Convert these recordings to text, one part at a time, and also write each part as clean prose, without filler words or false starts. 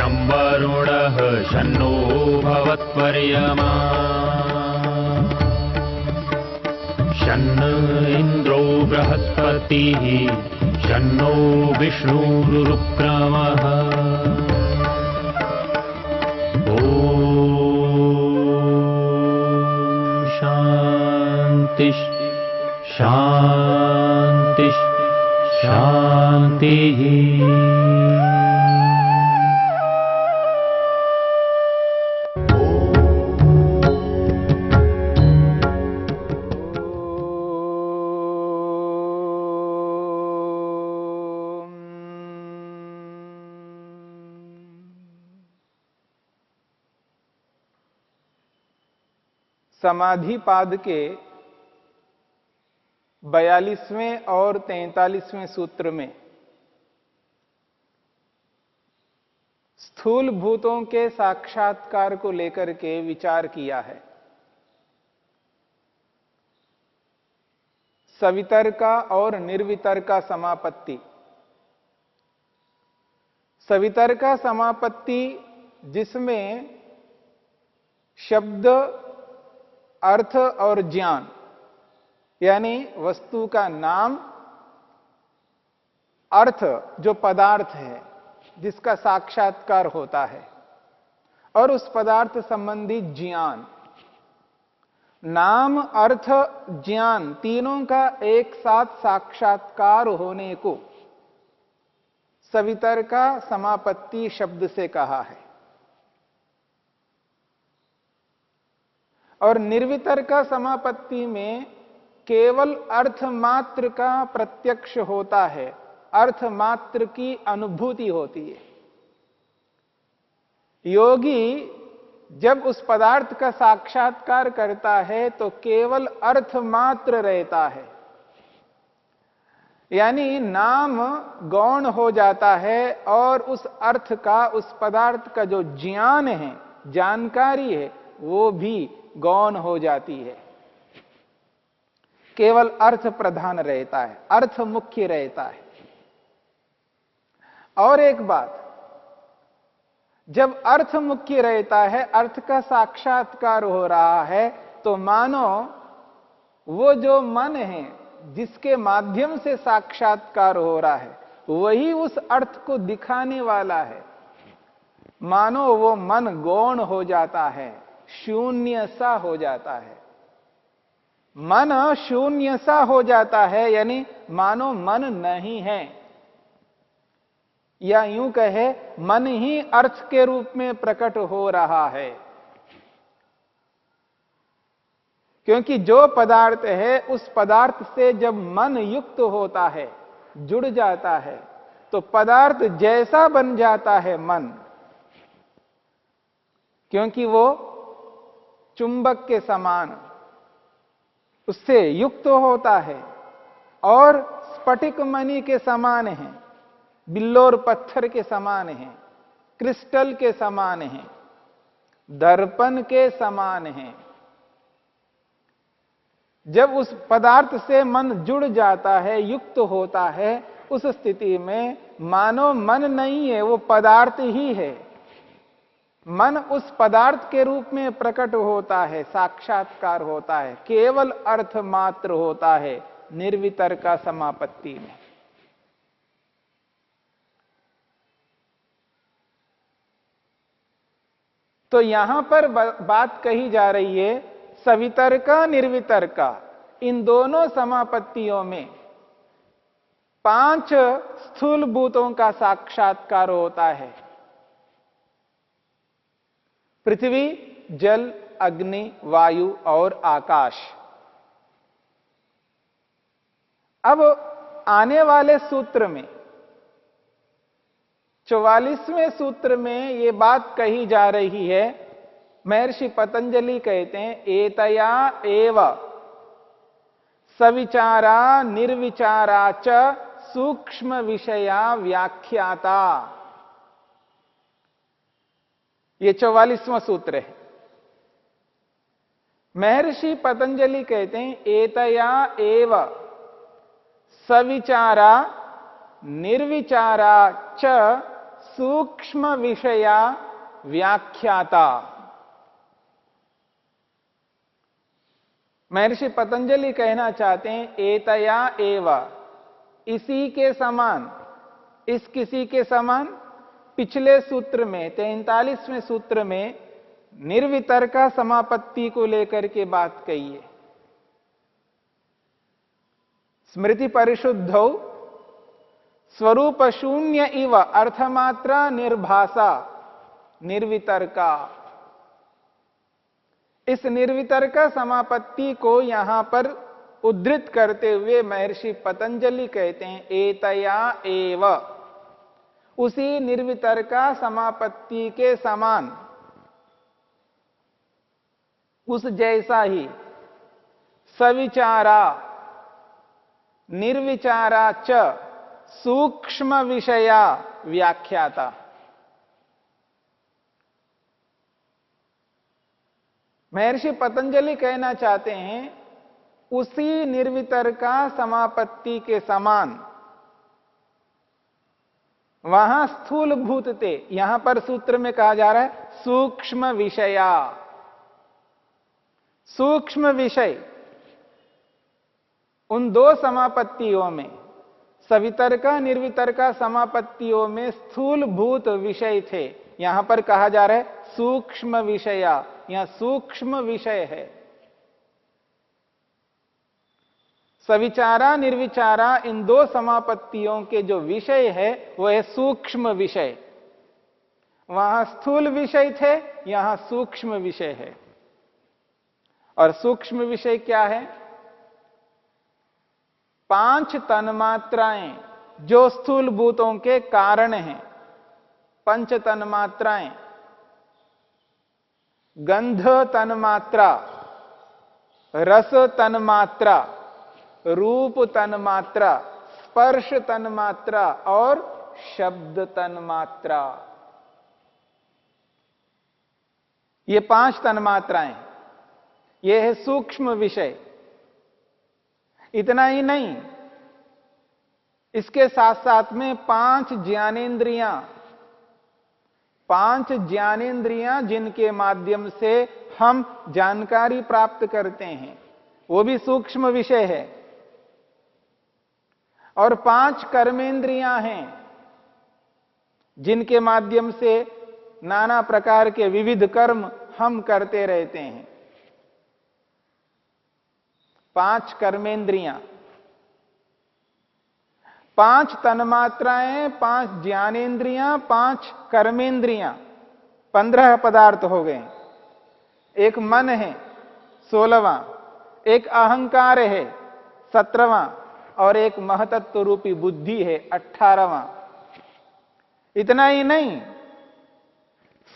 शं वरुणः शन्नो भवत्वर्यमा शन्न इन्द्रो बृहस्पतिः शन्नो विष्णुरुक्रमः ॐ शान्ति शान्ति शान्तिः। समाधि पाद के 42वें और 43वें सूत्र में स्थूल भूतों के साक्षात्कार को लेकर के विचार किया है। सवितर्का और निर्वितर्का समापत्ति। सवितर्का समापत्ति जिसमें शब्द, अर्थ और ज्ञान यानी वस्तु का नाम, अर्थ जो पदार्थ है जिसका साक्षात्कार होता है, और उस पदार्थ संबंधी ज्ञान। नाम, अर्थ, ज्ञान तीनों का एक साथ साक्षात्कार होने को सवितर्का समापत्ति शब्द से कहा है। और निर्वितर्का समापत्ति में केवल अर्थ मात्र का प्रत्यक्ष होता है, अर्थ मात्र की अनुभूति होती है। योगी जब उस पदार्थ का साक्षात्कार करता है तो केवल अर्थ मात्र रहता है, यानी नाम गौण हो जाता है और उस अर्थ का, उस पदार्थ का जो ज्ञान है, जानकारी है, वो भी गौण हो जाती है। केवल अर्थ प्रधान रहता है, अर्थ मुख्य रहता है। और एक बात, जब अर्थ मुख्य रहता है, अर्थ का साक्षात्कार हो रहा है, तो मानो वो जो मन है जिसके माध्यम से साक्षात्कार हो रहा है वही उस अर्थ को दिखाने वाला है। मानो वो मन गौण हो जाता है, शून्य सा हो जाता है। मन शून्य सा हो जाता है, यानी मानो मन नहीं है, या यूं कहे मन ही अर्थ के रूप में प्रकट हो रहा है। क्योंकि जो पदार्थ है उस पदार्थ से जब मन युक्त होता है, जुड़ जाता है, तो पदार्थ जैसा बन जाता है मन, क्योंकि वो चुंबक के समान उससे युक्त होता है और स्फटिक मणि के समान है, बिल्लोर पत्थर के समान है, क्रिस्टल के समान है, दर्पण के समान है। जब उस पदार्थ से मन जुड़ जाता है, युक्त होता है, उस स्थिति में मानो मन नहीं है, वो पदार्थ ही है। मन उस पदार्थ के रूप में प्रकट होता है, साक्षात्कार होता है, केवल अर्थ मात्र होता है निर्वितर्का समापत्ति में। तो यहां पर बात कही जा रही है सवितर्का निर्वितर्का, इन दोनों समापत्तियों में 5 स्थूल भूतों का साक्षात्कार होता है। पृथ्वी, जल, अग्नि, वायु और आकाश। अब आने वाले सूत्र में 44वें सूत्र में यह बात कही जा रही है। महर्षि पतंजलि कहते हैं एतया एव सविचारा निर्विचारा च सूक्ष्म विषया व्याख्याता। ये 44वां सूत्र है। महर्षि पतंजलि कहते हैं एतया एव सविचारा निर्विचारा च सूक्ष्म विषया व्याख्याता। महर्षि पतंजलि कहना चाहते हैं एतया एव, इसी के समान। इस किसी के समान? पिछले सूत्र में 43वें सूत्र में निर्वितर्का समापत्ति को लेकर के बात कही है। स्मृति परिशुद्धौ स्वरूप शून्य इव अर्थमात्रा निर्भासा निर्वितर्का। इस निर्वितर्का समापत्ति को यहां पर उद्धृत करते हुए महर्षि पतंजलि कहते हैं एतया एव, उसी निर्वितर्का समापत्ति के समान, उस जैसा ही सविचारा निर्विचारा च सूक्ष्म विषया व्याख्याता। महर्षि पतंजलि कहना चाहते हैं उसी निर्वितर्का समापत्ति के समान, वहां स्थूल भूत थे, यहां पर सूत्र में कहा जा रहा है सूक्ष्म विषया। सूक्ष्म विषय उन दो समापत्तियों में, सवितर्का निर्वितर्का समापत्तियों में स्थूल भूत विषय थे, यहां पर कहा जा रहा है सूक्ष्म विषया, यहां सूक्ष्म विषय है। सविचारा निर्विचारा इन दो समापत्तियों के जो विषय है वह है सूक्ष्म विषय। वहां स्थूल विषय थे, यहां सूक्ष्म विषय है। और सूक्ष्म विषय क्या है? 5 तन्मात्राएं जो स्थूल भूतों के कारण हैं। 5 तन्मात्राएं, गंध तन्मात्रा, रस तन्मात्रा, रूप तन्मात्रा, स्पर्श तन्मात्रा और शब्द तन्मात्रा। ये 5 तन्मात्राएं, ये है सूक्ष्म विषय। इतना ही नहीं, इसके साथ साथ में 5 ज्ञानेंद्रियां, 5 ज्ञानेंद्रियां जिनके माध्यम से हम जानकारी प्राप्त करते हैं, वो भी सूक्ष्म विषय है। और 5 कर्मेंद्रियां हैं जिनके माध्यम से नाना प्रकार के विविध कर्म हम करते रहते हैं। 5 कर्मेंद्रियां, 5 तन्मात्राएं, 5 ज्ञानेंद्रियां, 5 कर्मेंद्रियां, 15 पदार्थ हो गए। एक मन है 16वां, एक अहंकार है 17वां और एक महतत्व रूपी बुद्धि है 18वां। इतना ही नहीं,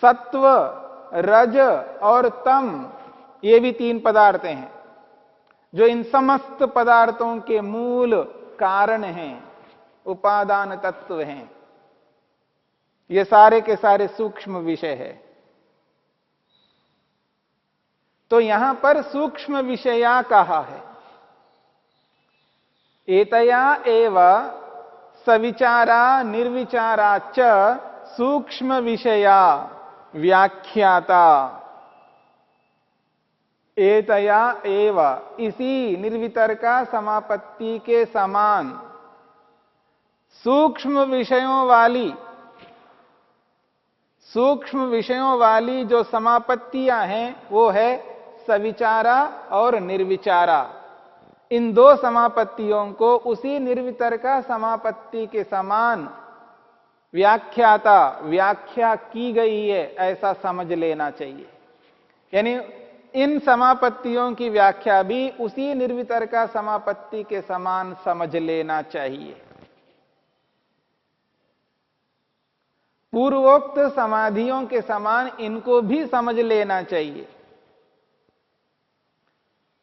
सत्व, रज और तम, ये भी 3 पदार्थ हैं जो इन समस्त पदार्थों के मूल कारण हैं, उपादान तत्व हैं। ये सारे के सारे सूक्ष्म विषय है। तो यहां पर सूक्ष्म विषया कहा है। एतया एव सविचारा निर्विचारा च सूक्ष्म विषया व्याख्याता। एतया एव, इसी निर्वितर्का समापत्ति के समान सूक्ष्म विषयों वाली जो समापत्तियां हैं वो है सविचारा और निर्विचारा। इन 2 समापत्तियों को उसी निर्वितर्का समापत्ति के समान व्याख्याता, व्याख्या की गई है, ऐसा समझ लेना चाहिए। यानी इन समापत्तियों की व्याख्या भी उसी निर्वितर्का समापत्ति के समान समझ लेना चाहिए। पूर्वोक्त समाधियों के समान इनको भी समझ लेना चाहिए।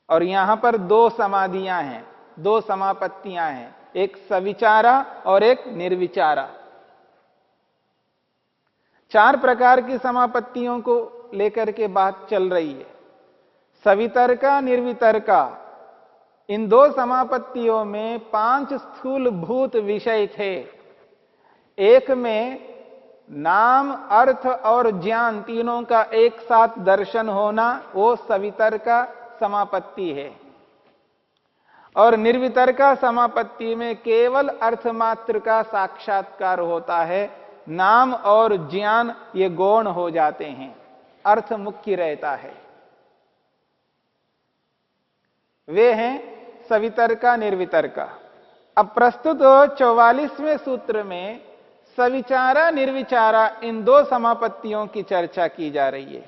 और यहां पर 2 समाधियां हैं, 2 समापत्तियां हैं, एक सविचारा और एक निर्विचारा। 4 प्रकार की समापत्तियों को लेकर के बात चल रही है। सवितर्का निर्वितर्का, इन 2 समापत्तियों में 5 स्थूल भूत विषय थे। एक में नाम, अर्थ और ज्ञान तीनों का एक साथ दर्शन होना, वो सवितर्का समापत्ति है। और निर्वितर्का समापत्ति में केवल अर्थ मात्र का साक्षात्कार होता है। नाम और ज्ञान ये गौण हो जाते हैं, अर्थ मुख्य रहता है। वे हैं सवितर्का, निर्वितर्का। अब प्रस्तुत 44वें सूत्र में सविचारा निर्विचारा इन दो समापत्तियों की चर्चा की जा रही है।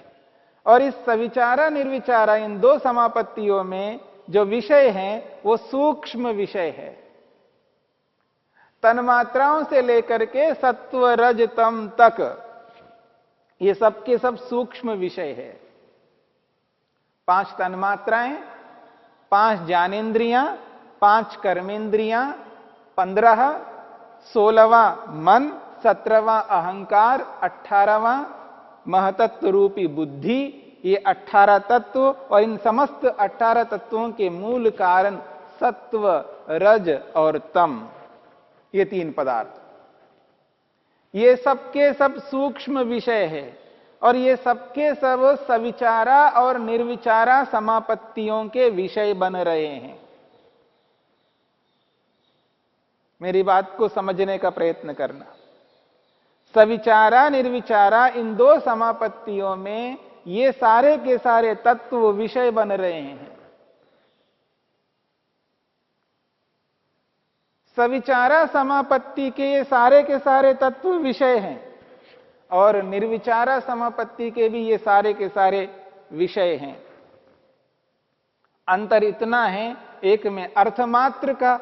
और इस सविचारा निर्विचारा इन दो समापत्तियों में जो विषय हैं वो सूक्ष्म विषय है। तन्मात्राओं से लेकर के सत्व रज तम तक ये सबके सब सूक्ष्म विषय है। 5 तन्मात्राएं, 5 ज्ञानेन्द्रियां, 5 कर्मेंद्रियां, 15, 16वां मन, 17वां अहंकार, 18वां महतत्व रूपी बुद्धि, ये 18 तत्व। और इन समस्त 18 तत्वों के मूल कारण सत्व, रज और तम, ये 3 पदार्थ, ये सबके सब सूक्ष्म विषय है। और ये सबके सब सविचारा और निर्विचारा समापत्तियों के विषय बन रहे हैं। मेरी बात को समझने का प्रयत्न करना। सविचारा निर्विचारा इन दो समापत्तियों में ये सारे के सारे तत्व विषय बन रहे हैं। सविचारा समापत्ति के ये सारे के सारे तत्व विषय हैं और निर्विचारा समापत्ति के भी ये सारे के सारे विषय हैं। अंतर इतना है, एक में अर्थमात्र का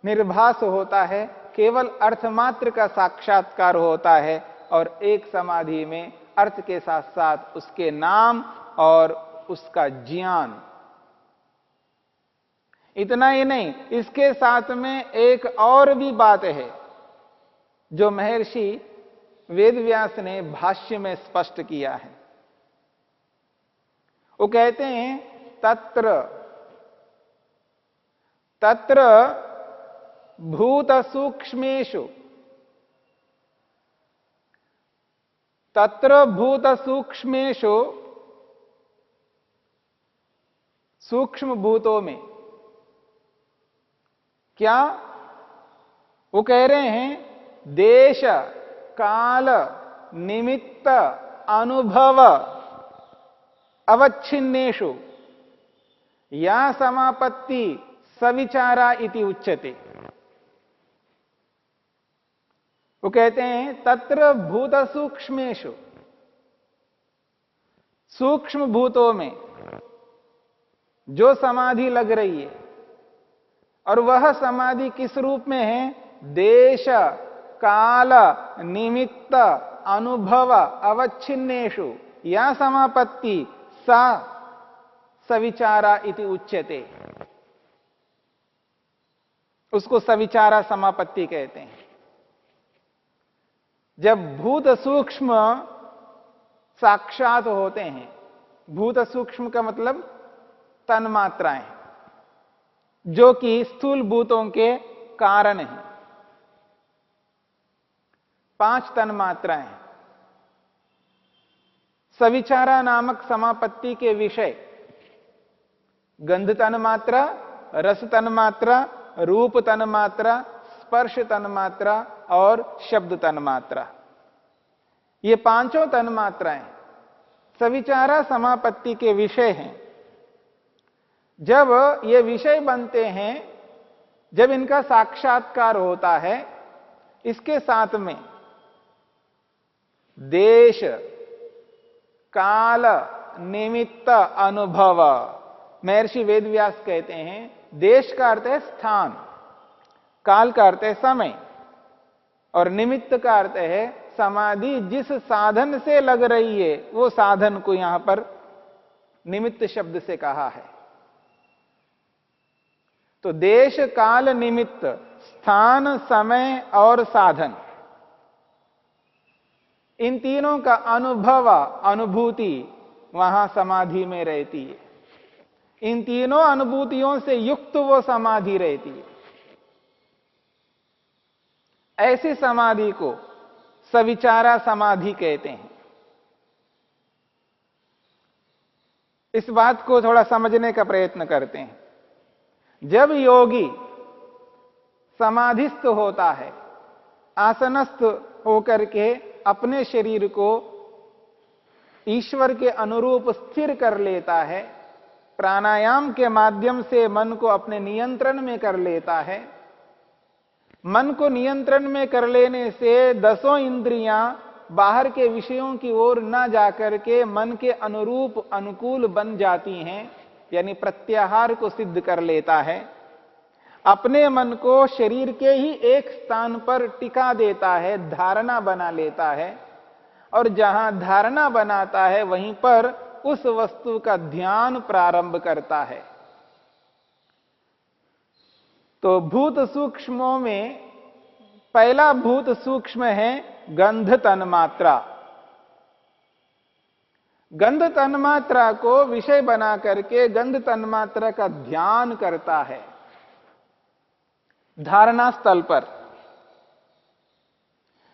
निर्भास होता है, केवल अर्थमात्र का साक्षात्कार होता है, और एक समाधि में अर्थ के साथ साथ उसके नाम और उसका ज्ञान। इतना ही नहीं, इसके साथ में एक और भी बात है जो महर्षि वेदव्यास ने भाष्य में स्पष्ट किया है। वो कहते हैं तत्र तत्र भूत सूक्ष्मेषु, तत्र भूत सूक्ष्मेषु, सूक्ष्म भूतों में क्या वो कह रहे हैं, देश काल निमित्त अनुभव अवच्छिन्नेषु या समापत्ति सविचारा इति उच्यते। वो कहते हैं तत्र भूत सूक्ष्मेषु, सूक्ष्म भूतों में जो समाधि लग रही है, और वह समाधि किस रूप में है, देश काल निमित्त अनुभव अवच्छिन्नेषु या समापत्ति सा सविचारा इति उच्यते। उसको सविचारा समापत्ति कहते हैं। जब भूत सूक्ष्म साक्षात होते हैं, भूत सूक्ष्म का मतलब तन्मात्राएं, जो कि स्थूल भूतों के कारण हैं। 5 तन्मात्राएं सविचारा नामक समापत्ति के विषय गंध तन्मात्रा, रस तन्मात्रा, रूप तन्मात्रा, स्पर्श तन्मात्रा और शब्द तन्मात्रा। ये 5 तन्मात्राएं सविचारा समापत्ति के विषय हैं। जब ये विषय बनते हैं, जब इनका साक्षात्कार होता है, इसके साथ में देश काल निमित्त अनुभव, महर्षि वेदव्यास कहते हैं देश का अर्थ है स्थान, काल का अर्थ है समय, और निमित्त का अर्थ है समाधि जिस साधन से लग रही है, वो साधन को यहां पर निमित्त शब्द से कहा है। तो देश काल निमित्त, स्थान समय और साधन, इन तीनों का अनुभव, अनुभूति वहां समाधि में रहती है। इन तीनों अनुभूतियों से युक्त वो समाधि रहती है। ऐसी समाधि को सविचारा समाधि कहते हैं। इस बात को थोड़ा समझने का प्रयत्न करते हैं। जब योगी समाधिस्थ होता है, आसनस्थ होकर के अपने शरीर को ईश्वर के अनुरूप स्थिर कर लेता है, प्राणायाम के माध्यम से मन को अपने नियंत्रण में कर लेता है, मन को नियंत्रण में कर लेने से दसों इंद्रियां बाहर के विषयों की ओर न जाकर के मन के अनुरूप अनुकूल बन जाती हैं, यानी प्रत्याहार को सिद्ध कर लेता है। अपने मन को शरीर के ही एक स्थान पर टिका देता है, धारणा बना लेता है, और जहां धारणा बनाता है वहीं पर उस वस्तु का ध्यान प्रारंभ करता है। तो भूत सूक्ष्मों में पहला भूत सूक्ष्म है गंध तन्मात्रा। गंध तन्मात्रा को विषय बना करके गंध तन्मात्रा का ध्यान करता है धारणा स्थल पर।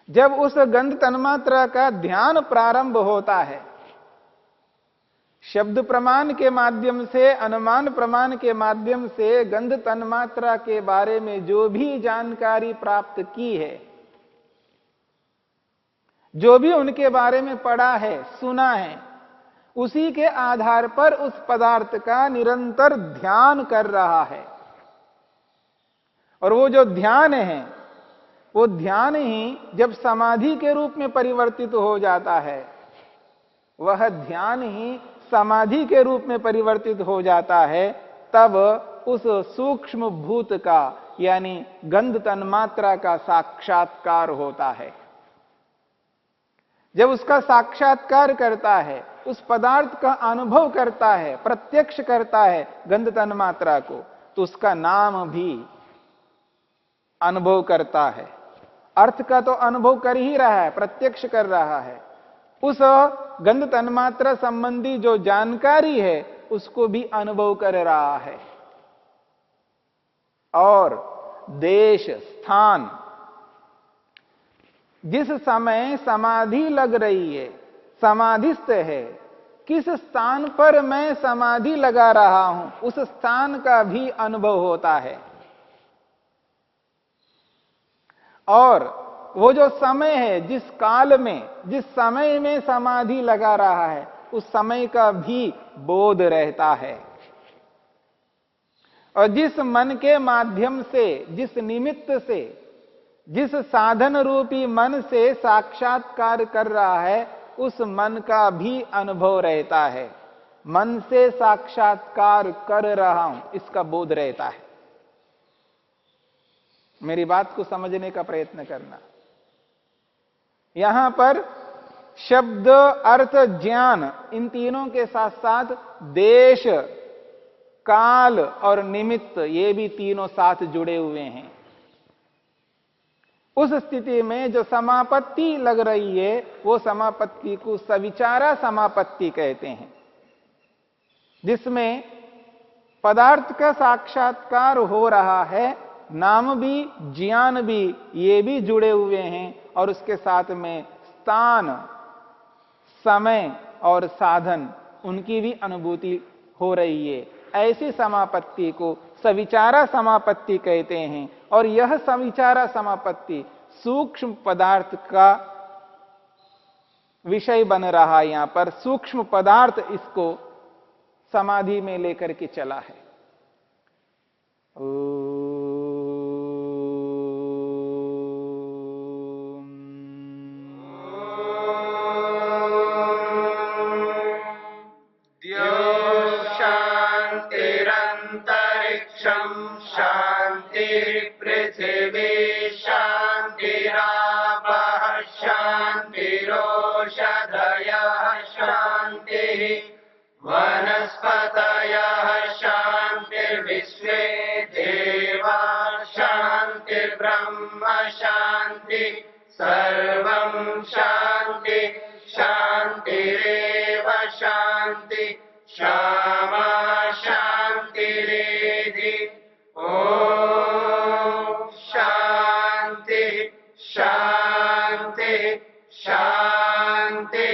जब उस गंध तन्मात्रा का ध्यान प्रारंभ होता है, शब्द प्रमाण के माध्यम से, अनुमान प्रमाण के माध्यम से गंध तन्मात्रा के बारे में जो भी जानकारी प्राप्त की है, जो भी उनके बारे में पढ़ा है, सुना है, उसी के आधार पर उस पदार्थ का निरंतर ध्यान कर रहा है। और वो जो ध्यान है, वो ध्यान ही जब समाधि के रूप में परिवर्तित हो जाता है, वह ध्यान ही समाधि के रूप में परिवर्तित हो जाता है, तब उस सूक्ष्म भूत का यानी गंध तन्मात्रा का साक्षात्कार होता है। जब उसका साक्षात्कार करता है, उस पदार्थ का अनुभव करता है, प्रत्यक्ष करता है गंध तन्मात्रा को, तो उसका नाम भी अनुभव करता है। अर्थ का तो अनुभव कर ही रहा है, प्रत्यक्ष कर रहा है। उस गंध तन्मात्रा संबंधी जो जानकारी है उसको भी अनुभव कर रहा है। और देश, स्थान, जिस समय समाधि लग रही है, समाधिस्थ है, किस स्थान पर मैं समाधि लगा रहा हूं, उस स्थान का भी अनुभव होता है। और वो जो समय है, जिस काल में, जिस समय में समाधि लगा रहा है, उस समय का भी बोध रहता है। और जिस मन के माध्यम से, जिस निमित्त से, जिस साधन रूपी मन से साक्षात्कार कर रहा है, उस मन का भी अनुभव रहता है। मन से साक्षात्कार कर रहा हूं, इसका बोध रहता है। मेरी बात को समझने का प्रयत्न करना। यहां पर शब्द, अर्थ, ज्ञान, इन तीनों के साथ साथ देश, काल और निमित्त, ये भी तीनों साथ जुड़े हुए हैं। उस स्थिति में जो समापत्ति लग रही है, वो समापत्ति को सविचारा समापत्ति कहते हैं, जिसमें पदार्थ का साक्षात्कार हो रहा है, नाम भी, ज्ञान भी, ये भी जुड़े हुए हैं, और उसके साथ में स्थान, समय और साधन, उनकी भी अनुभूति हो रही है। ऐसी समापत्ति को सविचारा समापत्ति कहते हैं। और यह सविचारा समापत्ति सूक्ष्म पदार्थ का विषय बन रहा है। यहां पर सूक्ष्म पदार्थ इसको समाधि में लेकर के चला है। पृथिवी शान्तिरापः शान्तिरोषधयः शान्तिः वनस्पतयः शान्तिर्विश्वे देवा शान्तिर्ब्रह्म शान्ति सर्वं शान्ति शान्तिरेव शान्ति क्षमा शान्तिरेधि। ओम शांति शांति शांति